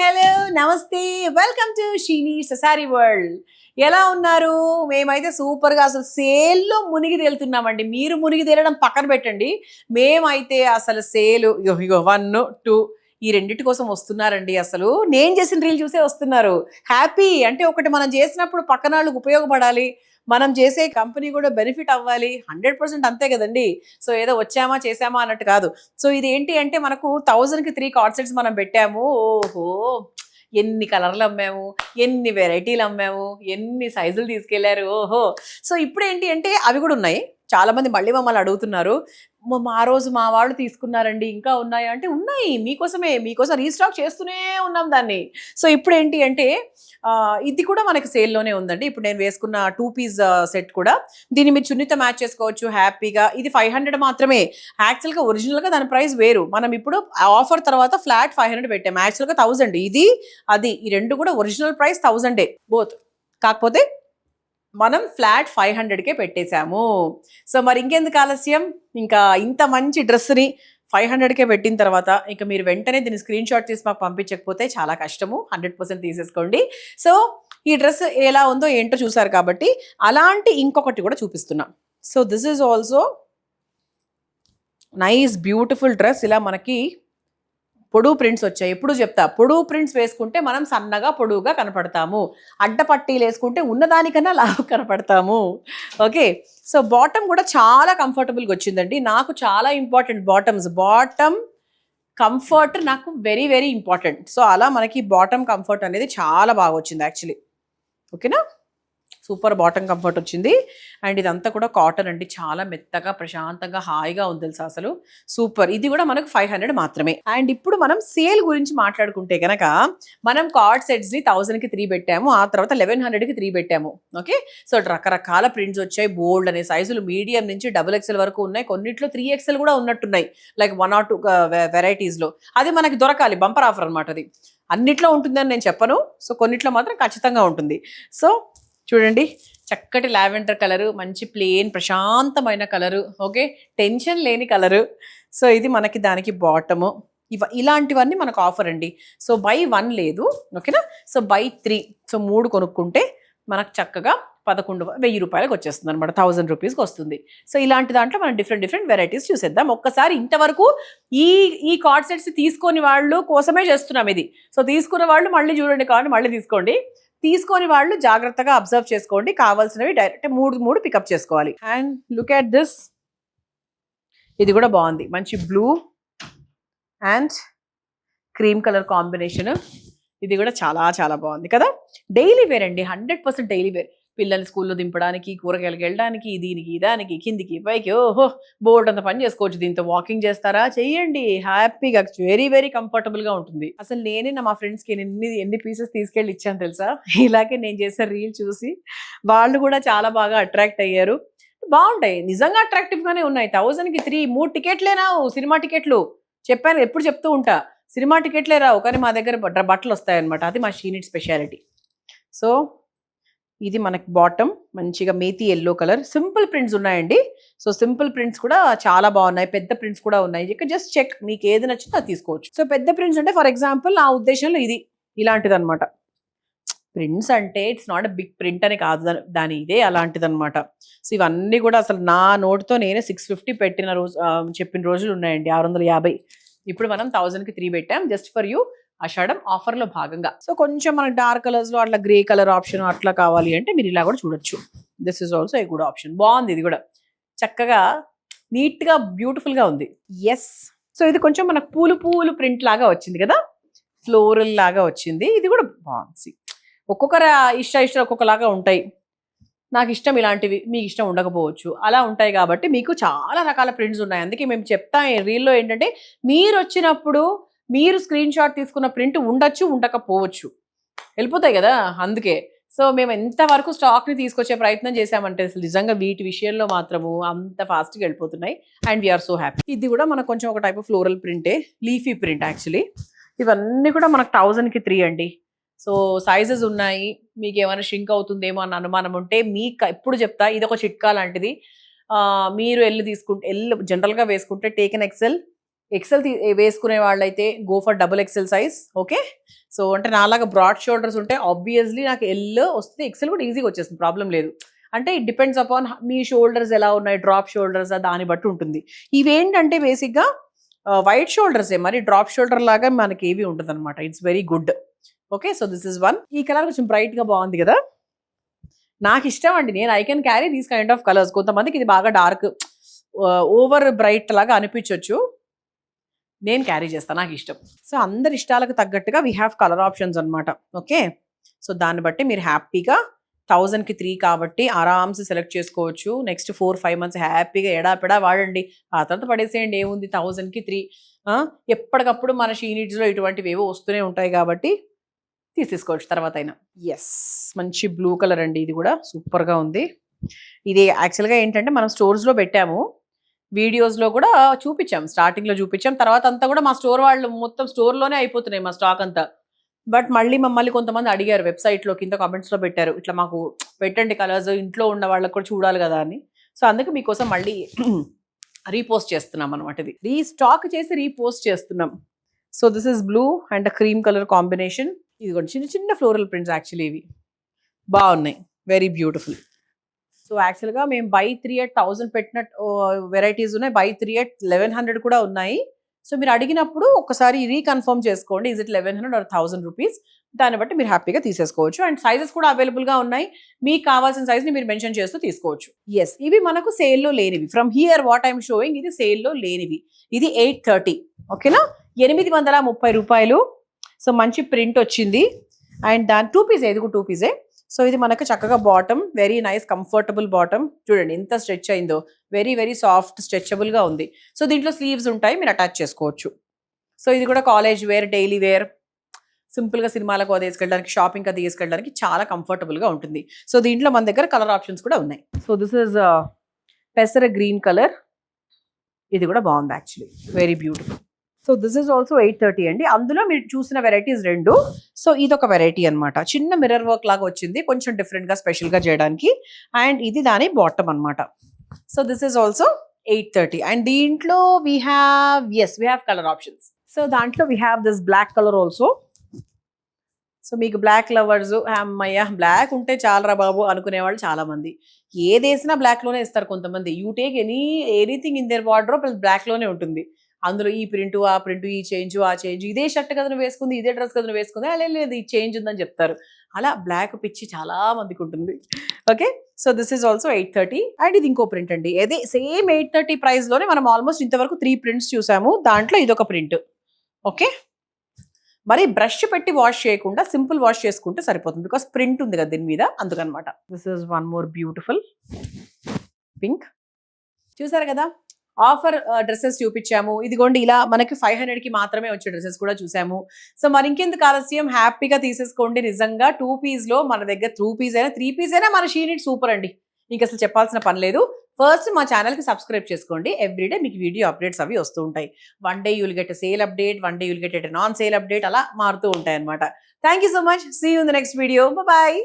Hello నమస్తే welcome to షీనీ ససారీ world. ఎలా ఉన్నారు? మేమైతే సూపర్గా అసలు సేల్లో మునిగి తేలుతున్నామండి. మీరు మునిగి తేలడం పక్కన పెట్టండి, మేమైతే అసలు సేలు ఇగో ఇగో 1, 2 ఈ రెండింటి కోసం వస్తున్నారండి. అసలు నేను చేసిన రీల్ చూసే వస్తున్నారు. హ్యాపీ అంటే ఒకటి మనం చేసినప్పుడు పక్కన వాళ్ళకి ఉపయోగపడాలి, మనం చేసే కంపెనీ కూడా బెనిఫిట్ అవ్వాలి. 100% అంతే కదండి. సో ఏదో వచ్చామా చేసామా అన్నట్టు కాదు. సో ఇది ఏంటి అంటే మనకు 1000కి 3 కార్డ్ సెట్స్ మనం పెట్టాము. ఓహో, ఎన్ని కలర్లు అమ్మాము, ఎన్ని వెరైటీలు అమ్మాము, ఎన్ని సైజులు తీసుకెళ్లారు. ఓహో. సో ఇప్పుడు ఏంటి అంటే అవి కూడా ఉన్నాయి. చాలా మంది మళ్ళీ మమ్మల్ని అడుగుతున్నారు, ఆ రోజు మా వాళ్ళు తీసుకున్నారండి ఇంకా ఉన్నాయా అంటే ఉన్నాయి, మీకోసం రీస్టాక్ చేస్తూనే ఉన్నాం దాన్ని. సో ఇప్పుడు ఏంటి అంటే ఇది కూడా మనకి సేల్లోనే ఉందండి. ఇప్పుడు నేను వేసుకున్న 2 పీస్ సెట్ కూడా దీన్ని మీరు చున్నీతో మ్యాచ్ చేసుకోవచ్చు హ్యాపీగా. ఇది 500 మాత్రమే. యాక్చువల్గా ఒరిజినల్గా దాని ప్రైస్ వేరు. మనం ఇప్పుడు ఆఫర్ తర్వాత ఫ్లాట్ 500 పెట్టాము. యాక్చువల్గా 1000. ఇది అది ఈ రెండు కూడా ఒరిజినల్ ప్రైస్ 1000 బోత్. కాకపోతే మనం ఫ్లాట్ 500కే పెట్టేశాము. సో మరి ఇంకెందుకు ఆలస్యం, ఇంకా ఇంత మంచి డ్రెస్ని 500కే పెట్టిన తర్వాత ఇంకా మీరు వెంటనే దీన్ని స్క్రీన్ షాట్ తీసి మాకు పంపించకపోతే చాలా కష్టము. 100% తీసేసుకోండి. సో ఈ డ్రెస్ ఎలా ఉందో ఏంటో చూసారు కాబట్టి అలాంటి ఇంకొకటి కూడా చూపిస్తున్నాం. So this is also nice beautiful dress. ఇలా మనకి పొడుగు ప్రింట్స్ వచ్చాయి. ఎప్పుడు చెప్తా, పొడుగు ప్రింట్స్ వేసుకుంటే మనం సన్నగా పొడుగుగా కనపడతాము, అడ్డపట్టీలు వేసుకుంటే ఉన్నదానికన్నా లావు కనపడతాము. ఓకే. సో బాటమ్ కూడా చాలా కంఫర్టబుల్గా వచ్చిందండి. నాకు చాలా ఇంపార్టెంట్ బాటమ్ కంఫర్ట్ నాకు వెరీ వెరీ ఇంపార్టెంట్. సో అలా మనకి బాటమ్ కంఫర్ట్ అనేది చాలా బాగా వచ్చింది యాక్చువల్లీ. ఓకేనా, సూపర్ బాటమ్ కంఫర్ట్ వచ్చింది. అండ్ ఇదంతా కూడా కాటన్ అండి, చాలా మెత్తగా ప్రశాంతంగా హాయిగా ఉంది తెలుసా అసలు. సూపర్. ఇది కూడా మనకు 500 మాత్రమే. అండ్ ఇప్పుడు మనం సేల్ గురించి మాట్లాడుకుంటే కనుక మనం కార్డ్ సెట్స్ని 1000కి 3 పెట్టాము, ఆ తర్వాత 1100కి 3 పెట్టాము. ఓకే. సో రకరకాల ప్రింట్స్ వచ్చాయి, బోల్డ్ అనే సైజులు, మీడియం నుంచి XXL వరకు ఉన్నాయి. కొన్నిట్లో 3XL కూడా ఉన్నట్టున్నాయి, లైక్ 1 or 2 వెరైటీస్లో. అది మనకి దొరకాలి, బంపర్ ఆఫర్ అనమాట. అది అన్నిట్లో ఉంటుందని నేను చెప్పను. సో కొన్నిట్లో మాత్రం ఖచ్చితంగా ఉంటుంది. సో చూడండి, చక్కటి లావెండర్ కలరు, మంచి ప్లెయిన్ ప్రశాంతమైన కలరు. ఓకే, టెన్షన్ లేని కలరు. సో ఇది మనకి దానికి బాటము. ఇలాంటివన్నీ మనకు ఆఫర్ అండి. సో బై 1 లేదు. ఓకేనా. సో బై 3, సో 3 కొనుక్కుంటే మనకు చక్కగా 1000 రూపాయలకు వచ్చేస్తుంది అనమాట, 1000 రూపీస్కి వస్తుంది. సో ఇలాంటి దాంట్లో మనం డిఫరెంట్ వెరైటీస్ చూసేద్దాం. ఒక్కసారి ఇంతవరకు ఈ కార్డ్ సెట్స్ తీసుకొని వాళ్ళు కోసమే చేస్తున్నాం ఇది. సో తీసుకున్న వాళ్ళు మళ్ళీ చూడండి, కావాలి మళ్ళీ తీసుకోండి. తీసుకొని వాళ్ళు జాగ్రత్తగా అబ్జర్వ్ చేసుకోండి. కావాల్సినవి డైరెక్ట్ 3 పికప్ చేసుకోవాలి. అండ్ లుక్ అట్ దిస్, ఇది కూడా బాగుంది. మంచి blue and cream colour combination. ఇది కూడా చాలా చాలా బాగుంది కదా. డైలీ వేర్ అండి, 100% డైలీ వేర్. పిల్లల్ని స్కూల్లో దింపడానికి, కూరగాయలకు వెళ్ళడానికి, దీనికి దానికి కిందికి పైకి ఓహో బోర్డు అంత పని చేసుకోవచ్చు. దీంతో వాకింగ్ చేస్తారా, చెయ్యండి హ్యాపీగా, వెరీ వెరీ కంఫర్టబుల్గా ఉంటుంది. అసలు నేనే మా ఫ్రెండ్స్కి ఎన్ని పీసెస్ తీసుకెళ్ళి ఇచ్చాను తెలుసా. ఇలాగే నేను చేసే రీల్ చూసి వాళ్ళు కూడా చాలా బాగా అట్రాక్ట్ అయ్యారు. బాగుంటాయి, నిజంగా అట్రాక్టివ్గానే ఉన్నాయి. 1000కి 3 టికెట్లే రావు, సినిమా టికెట్లు. చెప్పాను, ఎప్పుడు చెప్తూ ఉంటా, సినిమా టికెట్లే రావు కానీ మా దగ్గర బట్టలు వస్తాయన్నమాట. అది మా షీనిట్ స్పెషాలిటీ. సో ఇది మనకి బాటమ్ మంచిగా methi yellow colour, simple prints ఉన్నాయండి. సో సింపుల్ ప్రింట్స్ కూడా చాలా బాగున్నాయి, పెద్ద ప్రింట్స్ కూడా ఉన్నాయి. ఇక జస్ట్ చెక్, మీకు ఏది నచ్చిందో అది తీసుకోవచ్చు. సో పెద్ద ప్రింట్స్ అంటే ఫర్ ఎగ్జాంపుల్ నా ఉద్దేశంలో ఇది ఇలాంటిది అనమాట. ప్రింట్స్ అంటే it's not a big print అని కాదు, దాని ఇదే అలాంటిది అనమాట. సో ఇవన్నీ కూడా అసలు నా నోట్తో నేనే 650 పెట్టిన రోజు చెప్పిన రోజులు ఉన్నాయండి, 650. ఇప్పుడు మనం 1000కి 3 పెట్టాం, జస్ట్ ఫర్ యూ, ఆషాఢం ఆఫర్లో భాగంగా. సో కొంచెం మనకి డార్క్ కలర్స్లో అట్లా గ్రే కలర్ ఆప్షన్ అట్లా కావాలి అంటే మీరు ఇలా కూడా చూడొచ్చు. This is also a good option. బాగుంది, ఇది కూడా చక్కగా నీట్గా బ్యూటిఫుల్గా ఉంది. ఎస్. సో ఇది కొంచెం మనకు పూలు ప్రింట్ లాగా వచ్చింది కదా, ఫ్లోరల్ లాగా వచ్చింది. ఇది కూడా బాగుంది. ఒక్కొక్కరు ఇష్టం ఒక్కొక్కలాగా ఉంటాయి. నాకు ఇష్టం ఇలాంటివి, మీకు ఇష్టం ఉండకపోవచ్చు, అలా ఉంటాయి. కాబట్టి మీకు చాలా రకాల ప్రింట్స్ ఉన్నాయి. అందుకే మేము చెప్తాం రీల్లో ఏంటంటే, మీరు వచ్చినప్పుడు మీరు స్క్రీన్ షాట్ తీసుకున్న ప్రింట్ ఉండొచ్చు, ఉండకపోవచ్చు, వెళ్ళిపోతాయి కదా. అందుకే సో మేము ఎంతవరకు స్టాక్ని తీసుకొచ్చే ప్రయత్నం చేశామంటే అసలు నిజంగా వీటి విషయంలో మాత్రము అంత ఫాస్ట్గా వెళ్ళిపోతున్నాయి. And we are so happy. ఇది కూడా మనకు కొంచెం ఒక టైప్ ఆఫ్ ఫ్లోరల్ ప్రింటే, లీఫీ ప్రింట్ యాక్చువల్లీ. ఇవన్నీ కూడా మనకు 1000కి 3 అండి. సో సైజెస్ ఉన్నాయి, మీకు ఏమైనా షింక్ అవుతుందేమో అన్న అనుమానం ఉంటే మీకు ఎప్పుడు చెప్తా, ఇది ఒక చిట్కా లాంటిది. మీరు తీసుకుంటే జనరల్గా వేసుకుంటే టేకెన్ XL ఎక్సెల్ వేసుకునే వాళ్ళైతే go for double XL size. Okay, so అంటే నాలాగా బ్రాడ్ షోల్డర్స్ ఉంటే ఆబ్వియస్లీ నాకు ఎల్ వస్తుంది, ఎక్సెల్ కూడా ఈజీగా వచ్చేస్తుంది, ప్రాబ్లం లేదు. అంటే ఇట్ డిపెండ్స్ అపాన్ మీ షోల్డర్స్ ఎలా ఉన్నాయి, డ్రాప్ షోల్డర్స్ దాన్ని బట్టి ఉంటుంది. ఇవేంటంటే బేసిక్గా వైట్ షోల్డర్సే, మరి డ్రాప్ షోల్డర్ లాగా మనకి ఏవి ఉంటుంది అనమాట. It's very good. Okay, so this is one. ఈ కలర్ కొంచెం బ్రైట్గా బాగుంది కదా, నాకు ఇష్టం అండి. నేను I can carry these kind of colours. కొంతమందికి ఇది బాగా డార్క్ ఓవర్ బ్రైట్ లాగా అనిపించవచ్చు, నేను క్యారీ చేస్తాను, నాకు ఇష్టం. సో అందరి ఇష్టాలకు తగ్గట్టుగా వీ హ్యావ్ కలర్ ఆప్షన్స్ అనమాట. ఓకే, సో దాన్ని బట్టి మీరు హ్యాపీగా 1000కి 3 కాబట్టి ఆరామ్స్ సెలెక్ట్ చేసుకోవచ్చు. నెక్స్ట్ 4-5 months హ్యాపీగా ఎడాపెడా వాడండి, ఆ తర్వాత పడేసేయండి, ఏముంది. 1000కి 3 ఎప్పటికప్పుడు మన షీ నీడ్స్లో ఇటువంటివి ఏవో వస్తూనే ఉంటాయి కాబట్టి తీసేసుకోవచ్చు తర్వాత అయినా. ఎస్, మంచి బ్లూ కలర్ అండి, ఇది కూడా సూపర్గా ఉంది. ఇది యాక్చువల్గా ఏంటంటే మనం స్టోర్స్లో పెట్టాము, వీడియోస్లో కూడా చూపించాం, స్టార్టింగ్లో చూపించాం, తర్వాత అంతా కూడా మా స్టోర్ వాళ్ళు మొత్తం స్టోర్లోనే అయిపోతున్నాయి మా స్టాక్ అంతా. బట్ మళ్ళీ మమ్మల్ని కొంతమంది అడిగారు వెబ్సైట్లో, కింద కామెంట్స్లో పెట్టారు, ఇట్లా మాకు పెట్టండి కలర్స్, ఇంట్లో ఉన్న వాళ్ళకి కూడా చూడాలి కదా అని. సో అందుకే మీకోసం మళ్ళీ రీపోస్ట్ చేస్తున్నాం అనమాట, ఇది రీస్టాక్ చేసి రీపోస్ట్ చేస్తున్నాం. So this is blue and cream colour combination. ఇది కూడా చిన్న చిన్న ఫ్లోరల్ ప్రింట్స్, యాక్చువల్లీ ఇవి బాగున్నాయి, వెరీ బ్యూటిఫుల్. సో యాక్చువల్గా మేము బై 3 at 1000 పెట్టిన వెరైటీస్ ఉన్నాయి, బై 3 at 1100 కూడా ఉన్నాయి. సో మీరు అడిగినప్పుడు ఒకసారి రీకన్ఫర్మ్ చేసుకోండి, ఇజ్ ఇట్ 1100 or 1000 రూపీస్, దాన్ని బట్టి మీరు హ్యాపీగా తీసేసుకోవచ్చు. అండ్ సైజెస్ కూడా అవైలబుల్గా ఉన్నాయి, మీకు కావాల్సిన సైజ్ని మీరు మెన్షన్ చేస్తూ తీసుకోవచ్చు. ఎస్, ఇవి మనకు సేల్లో లేనివి. From here what I'm showing, ఇది సేల్లో లేనివి. ఇది 830, ఓకేనా, 830 రూపాయలు. సో మంచి ప్రింట్ వచ్చింది, అండ్ దాని 2 piece, ఇది కూడా 2 piece. సో ఇది మనకు చక్కగా bottom, very nice comfortable bottom. చూడండి ఎంత స్ట్రెచ్ అయిందో, వెరీ వెరీ సాఫ్ట్ స్ట్రెచబుల్గా ఉంది. సో దీంట్లో స్లీవ్స్ ఉంటాయి, మీరు అటాచ్ చేసుకోవచ్చు. సో ఇది కూడా కాలేజ్ వేర్, డైలీ వేర్, సింపుల్గా సినిమాలకు అది తీసుకెళ్ళడానికి, షాపింగ్ అది తీసుకెళ్ళడానికి చాలా కంఫర్టబుల్గా ఉంటుంది. సో దీంట్లో మన దగ్గర కలర్ ఆప్షన్స్ కూడా ఉన్నాయి. సో దిస్ ఇస్ పెసర గ్రీన్ కలర్, ఇది కూడా బాగుంది actually, very beautiful. So this is also 830 అండి. అందులో మీరు చూసిన వెరైటీస్ 2. సో ఇదొక వెరైటీ అనమాట, చిన్న మిర్రర్ వర్క్ లాగా వచ్చింది, కొంచెం డిఫరెంట్గా స్పెషల్గా చేయడానికి. అండ్ ఇది దాని బాటమ్ అనమాట. So this is also 830. And దీంట్లో we have colour options. So దాంట్లో we have this black colour also. So మీకు బ్లాక్ లవర్స్, అమ్మయ్య బ్లాక్ ఉంటే చాలరా బాబు అనుకునే వాళ్ళు చాలా మంది, ఏది వేసినా బ్లాక్లోనే ఇస్తారు కొంతమంది. You take anything in their wardrobe బ్లాక్లోనే ఉంటుంది. అందులో ఈ ప్రింట్, ఆ ప్రింట్, ఈ చేంజ్, ఆ చేంజ్, ఇదే షర్ట్ కదా నువ్వు వేసుకుంది, ఇదే డ్రెస్ కదా నువ్వు వేసుకుంది, అలా లేదు ఈ చేంజ్ ఉందని చెప్తారు. అలా బ్లాక్ పిచ్చి చాలా మందికి ఉంటుంది. Okay, so this is also 830. And ఇది ఇంకో ప్రింట్ అండి, అదే సేమ్ 830 ప్రైస్లోనే మనం ఆల్మోస్ట్ ఇంతవరకు 3 prints చూసాము, దాంట్లో ఇదొక ప్రింట్. ఓకే, మరి బ్రష్ పెట్టి వాష్ చేయకుండా సింపుల్ వాష్ చేసుకుంటే సరిపోతుంది, బికాస్ ప్రింట్ ఉంది కదా దీని మీద, అందుకనమాట. This is one more beautiful pink. చూసారు కదా, ఆఫర్ డ్రెస్సెస్ చూపించాము. ఇదిగోండి ఇలా మనకి 500కి మాత్రమే వచ్చే డ్రెస్సెస్ కూడా చూసాము. సో మరి ఇంకెందుకు ఆలస్యం, హ్యాపీగా తీసేసుకోండి. నిజంగా 2 pieceలో మన దగ్గర 2 piece అయినా 3 piece అయినా మన షీ నీడ్ సూపర్ అండి, మీకు అసలు చెప్పాల్సిన పని లేదు. ఫస్ట్ మా ఛానల్కి సబ్స్క్రైబ్ చేసుకోండి, ఎవ్రీడే మీకు వీడియో అప్డేట్స్ అవి వస్తూ ఉంటాయి. One day you'll get sale update, one day you'll get non sale update, అలా మారుతూ ఉంటాయి అనమాట. Thank you so much, see you in the next video, bye.